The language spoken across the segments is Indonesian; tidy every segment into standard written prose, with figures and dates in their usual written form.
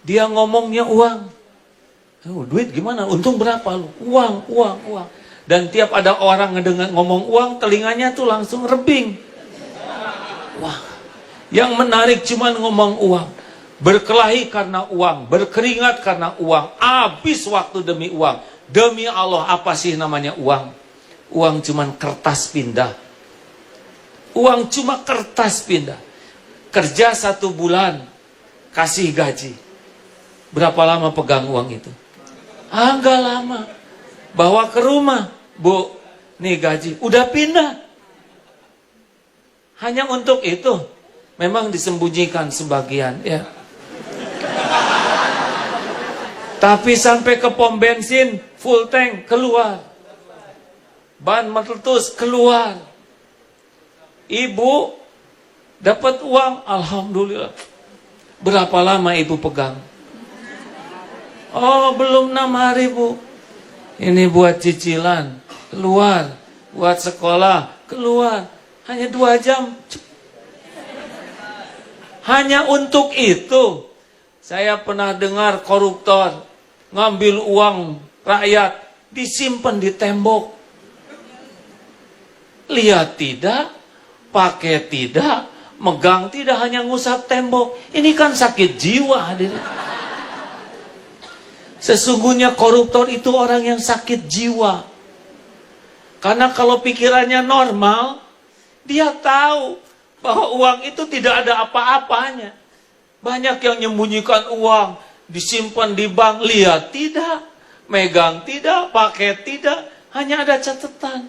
Dia ngomongnya uang. Oh, duit gimana? Untung berapa lu? Uang, uang, uang. Dan tiap ada orang ngedengar ngomong uang, telinganya tuh langsung rebing. Wah, yang menarik cuman ngomong uang. Berkelahi karena uang, berkeringat karena uang, habis waktu demi uang. Demi Allah, apa sih namanya uang? Uang cuman kertas pindah. Uang cuma kertas pindah. Kerja 1 bulan, kasih gaji. Berapa lama pegang uang itu? Enggak lama. Bawa ke rumah, Bu, nih gaji, udah pindah. Hanya untuk itu. Memang disembunyikan sebagian, ya. Tapi sampai ke pom bensin, full tank, keluar. Ban meletus, keluar. Ibu dapat uang, alhamdulillah. Berapa lama ibu pegang? Oh, belum 6 hari, Bu. Ini buat cicilan, keluar. Buat sekolah, keluar. Hanya 2 jam. Hanya untuk itu. Saya pernah dengar koruptor ngambil uang rakyat, disimpan di tembok. Lihat tidak, pakai tidak, megang tidak, hanya ngusap tembok. Ini kan sakit jiwa, hadirin. Sesungguhnya koruptor itu orang yang sakit jiwa. Karena kalau pikirannya normal, dia tahu bahwa uang itu tidak ada apa-apanya. Banyak yang menyembunyikan uang, disimpan di bank, lihat tidak, megang tidak, pakai tidak, hanya ada catatan.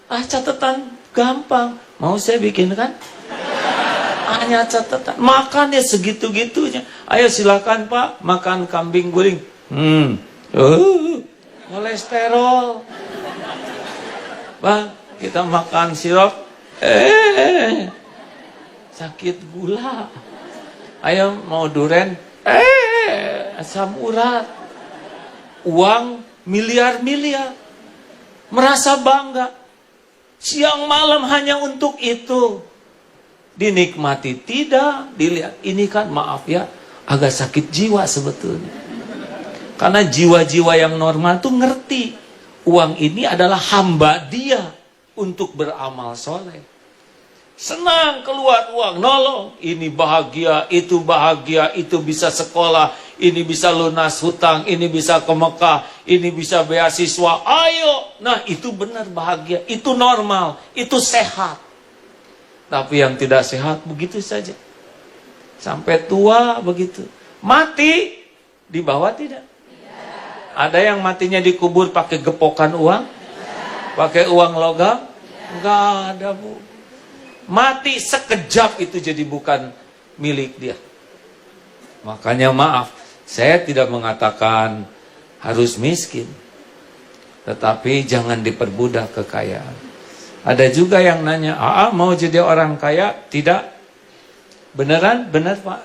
Catatan gampang, mau saya bikin kan? Hanya catatan, makan ya segitu-gitunya. Ayo silakan Pak, makan kambing guling. Kolesterol. Bang, kita makan sirup. Sakit gula. Ayo mau duren. Asam urat. Uang miliar-miliar. Merasa bangga. Siang malam hanya untuk itu. Dinikmati tidak, dilihat. Ini kan maaf ya, agak sakit jiwa sebetulnya. Karena jiwa-jiwa yang normal tuh ngerti. Uang ini adalah hamba dia untuk beramal soleh. Senang keluar uang, nolong. Ini bahagia, itu bisa sekolah, ini bisa lunas hutang, ini bisa ke Mekah, ini bisa beasiswa. Ayo, nah itu benar bahagia, itu normal, itu sehat. Tapi yang tidak sehat begitu saja. Sampai tua begitu. Mati, dibawa tidak? Ada yang matinya dikubur pakai gepokan uang? Pakai uang logam? Enggak ada, Bu. Mati sekejap itu jadi bukan milik dia. Makanya maaf, saya tidak mengatakan harus miskin. Tetapi jangan diperbudak kekayaan. Ada juga yang nanya, mau jadi orang kaya? Tidak. Beneran? Benar Pak.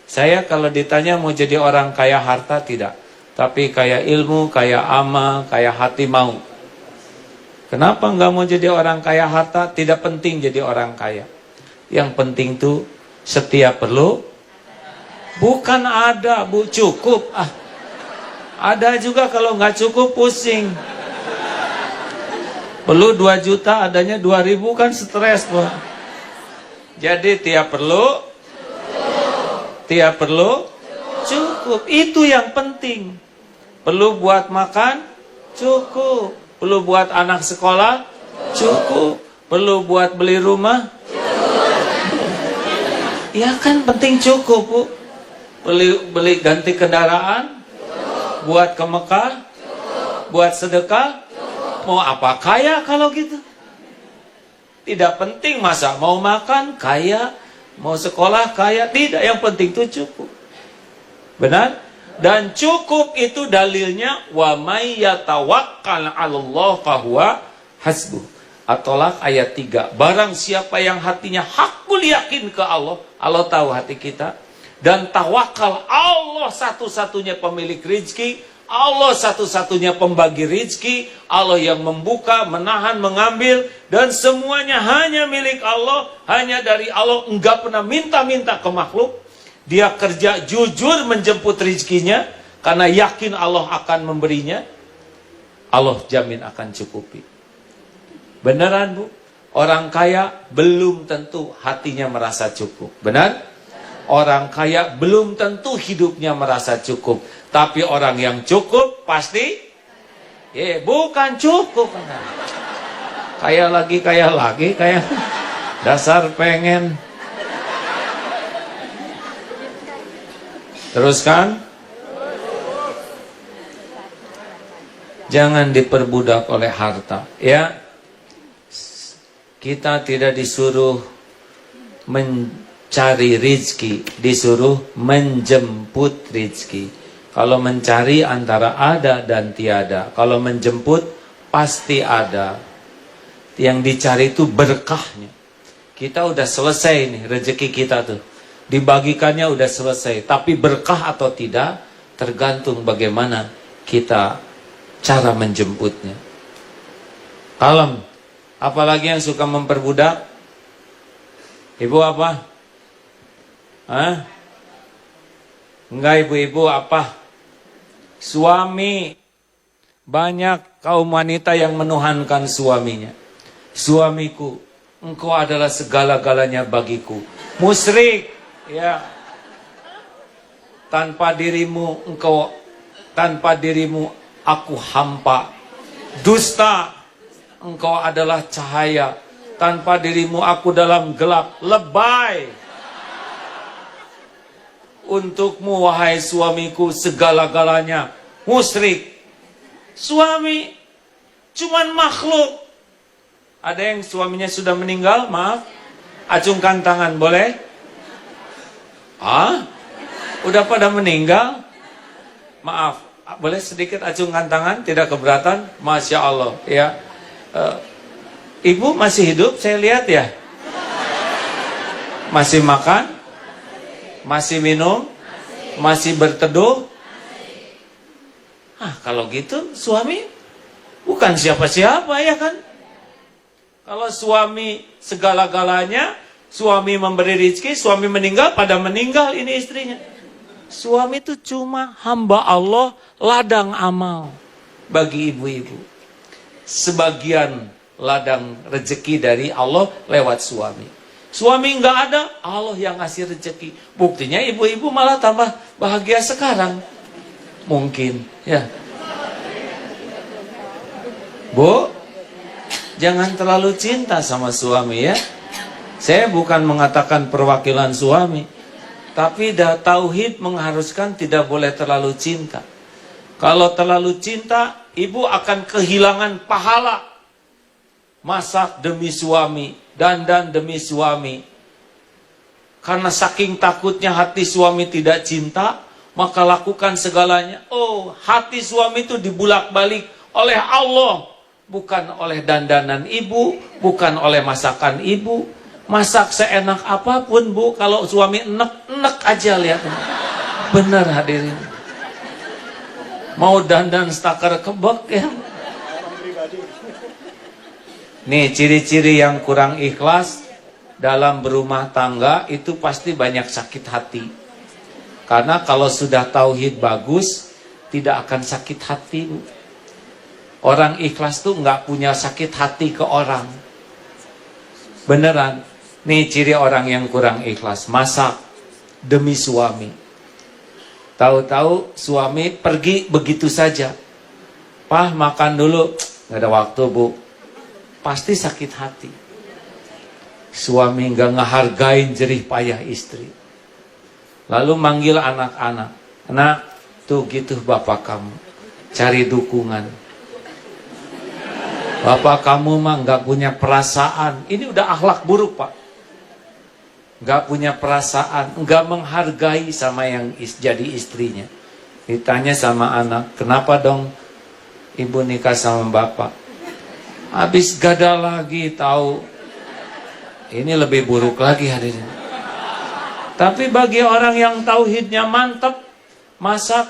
Saya kalau ditanya mau jadi orang kaya harta, tidak. Tapi kaya ilmu, kaya amal, kaya hati mau. Kenapa nggak mau jadi orang kaya harta? Tidak penting jadi orang kaya. Yang penting tuh setiap perlu. Bukan ada, Bu, cukup. Ada juga kalau nggak cukup pusing. Perlu 2 juta, adanya 2.000 kan stres, Bu. Jadi tiap perlu, cukup. Itu yang penting. Perlu buat makan, cukup. Perlu buat anak sekolah, cukup. Perlu buat beli rumah, ya kan penting cukup, Bu. Beli ganti kendaraan, buat ke Mekah, buat sedekah. Mau apa kaya kalau gitu? Tidak penting masa mau makan kaya, mau sekolah kaya, tidak. Yang penting itu cukup. Benar? Dan cukup itu dalilnya wa may yatawakkal 'alallah fahuwa hasbuh. At-Tolaq ayat 3. Barang siapa yang hatinya hakul yakin ke Allah, Allah tahu hati kita, dan tawakal, Allah satu-satunya pemilik rezeki, Allah satu-satunya pembagi rezeki, Allah yang membuka, menahan, mengambil, dan semuanya hanya milik Allah, hanya dari Allah, enggak pernah minta-minta ke makhluk. dia kerja jujur menjemput rezekinya, karena yakin Allah akan memberinya, Allah jamin akan cukupi. Beneran Bu? Orang kaya belum tentu hatinya merasa cukup. Benar? Orang kaya belum tentu hidupnya merasa cukup. Tapi orang yang cukup pasti bukan cukup. Kaya lagi, kayak dasar pengen. Teruskan. Jangan diperbudak oleh harta, ya. Kita tidak disuruh mencari rizki, disuruh menjemput rizki. Kalau mencari antara ada dan tiada. Kalau menjemput pasti ada. Yang dicari itu berkahnya. Kita udah selesai nih rezeki kita tuh. Dibagikannya udah selesai. Tapi berkah atau tidak tergantung bagaimana kita cara menjemputnya. Kalem. Apalagi yang suka memperbudak? Ibu apa? Hah? Enggak, ibu-ibu apa? Suami. Banyak kaum wanita yang menuhankan suaminya. Suamiku, engkau adalah segala-galanya bagiku. Musyrik, ya. Tanpa dirimu aku hampa. Dusta, engkau adalah cahaya. Tanpa dirimu aku dalam gelap. Lebay. Untukmu wahai suamiku segala-galanya. Musyrik. Suami cuman makhluk. Ada yang suaminya sudah meninggal? Maaf. Acungkan tangan, boleh? Udah pada meninggal? Maaf. Boleh sedikit acungkan tangan? Tidak keberatan? Masya Allah, ya. Ibu masih hidup, saya lihat ya. Masih makan? Masih minum? Masih berteduh? Kalau gitu suami bukan siapa-siapa, ya kan? Kalau suami segala-galanya, suami memberi rezeki, suami meninggal, pada meninggal ini istrinya. Suami itu cuma hamba Allah, ladang amal bagi ibu-ibu. Sebagian ladang rezeki dari Allah lewat suami. Suami nggak ada, Allah yang ngasih rezeki. Buktinya ibu-ibu malah tambah bahagia sekarang. Mungkin, ya. Bu, jangan terlalu cinta sama suami, ya. Saya bukan mengatakan perwakilan suami, tapi tauhid mengharuskan tidak boleh terlalu cinta. Kalau terlalu cinta, ibu akan kehilangan pahala. Masak demi suami, dandan demi suami. Karena saking takutnya hati suami tidak cinta, maka lakukan segalanya. Hati suami itu dibulak-balik oleh Allah. Bukan oleh dandanan ibu, bukan oleh masakan ibu. Masak seenak apapun, Bu, kalau suami enek aja, lihat. Benar hadirin. Mau dandan stakar kebek, ya. Nih, ciri-ciri yang kurang ikhlas dalam berumah tangga itu pasti banyak sakit hati. Karena kalau sudah tauhid bagus, tidak akan sakit hati, Bu. Orang ikhlas tuh nggak punya sakit hati ke orang. Beneran. Nih ciri orang yang kurang ikhlas. Masak demi suami. Tahu-tahu suami pergi begitu saja. Pah, makan dulu. Nggak ada waktu, Bu. Pasti sakit hati. Suami nggak ngehargain jerih payah istri. Lalu manggil anak-anak. Nak, tuh gitu bapak kamu. Cari dukungan. Bapak kamu mah nggak punya perasaan. Ini udah akhlak buruk, Pak. Nggak punya perasaan, nggak menghargai sama yang jadi istrinya. Ditanya sama anak, kenapa dong ibu nikah sama bapak? Habis gada lagi, tahu. Ini lebih buruk lagi hadirin. Tapi bagi orang yang tauhidnya mantap, masak,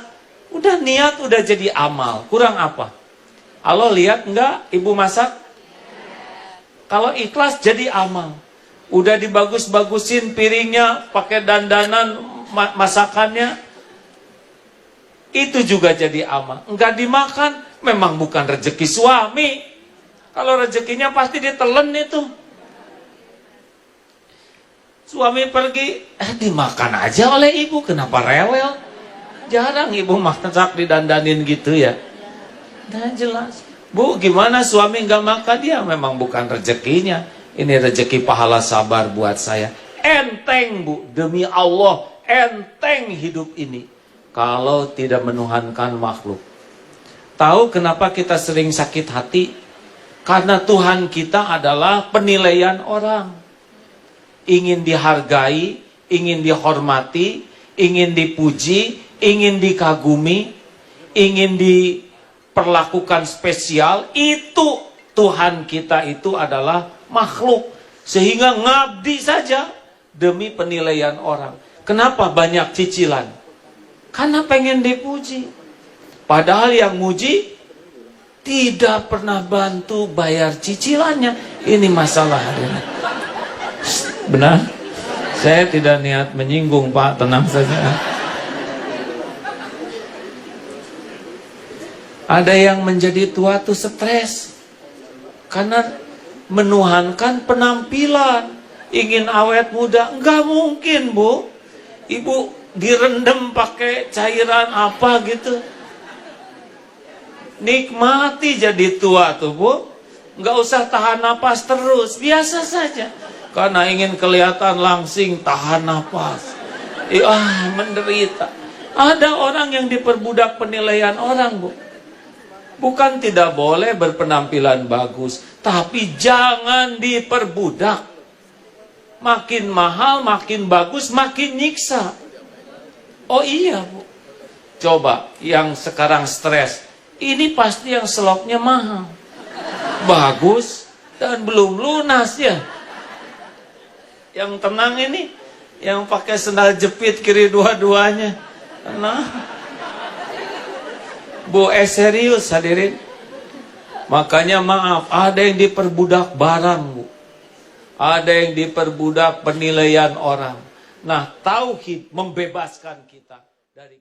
udah niat, udah jadi amal. Kurang apa? Allah lihat enggak ibu masak? Kalau ikhlas jadi amal. Udah dibagus-bagusin piringnya, pakai dandanan, masakannya, itu juga jadi amal. Enggak dimakan, memang bukan rezeki suami. Kalau rezekinya pasti ditelan itu. Suami pergi, dimakan aja oleh ibu, kenapa rewel? Jarang ibu masak didandanin gitu ya. Nah jelas. Bu, gimana suami nggak makan? Dia memang bukan rezekinya. Ini rezeki pahala sabar buat saya. Enteng bu, demi Allah, enteng hidup ini. Kalau tidak menuhankan makhluk. Tahu kenapa kita sering sakit hati? Karena Tuhan kita adalah penilaian orang. Ingin dihargai, ingin dihormati, ingin dipuji, ingin dikagumi, ingin diperlakukan spesial. Itu Tuhan kita itu adalah makhluk. Sehingga ngabdi saja demi penilaian orang. Kenapa banyak cicilan? Karena pengen dipuji. Padahal yang muji tidak pernah bantu bayar cicilannya. Ini masalah. Benar? Saya tidak niat menyinggung Pak, tenang saja. Ada yang menjadi tua tuh stres. Karena menuhankan penampilan. Ingin awet muda. Enggak mungkin bu. Ibu direndam pakai cairan apa gitu. Nikmati jadi tua tuh bu. Nggak usah tahan napas terus, biasa saja. Karena ingin kelihatan langsing, tahan napas. Menderita. Ada orang yang diperbudak penilaian orang bu. Bukan tidak boleh berpenampilan bagus, tapi jangan diperbudak. Makin mahal, makin bagus, makin nyiksa. Oh iya bu. Coba yang sekarang stres, ini pasti yang slopnya mahal, bagus, dan belum lunas ya. Yang tenang ini, yang pakai sendal jepit kiri dua-duanya. Nah, bu, serius hadirin. Makanya maaf, ada yang diperbudak barang bu. Ada yang diperbudak penilaian orang. Nah, tauhid membebaskan kita dari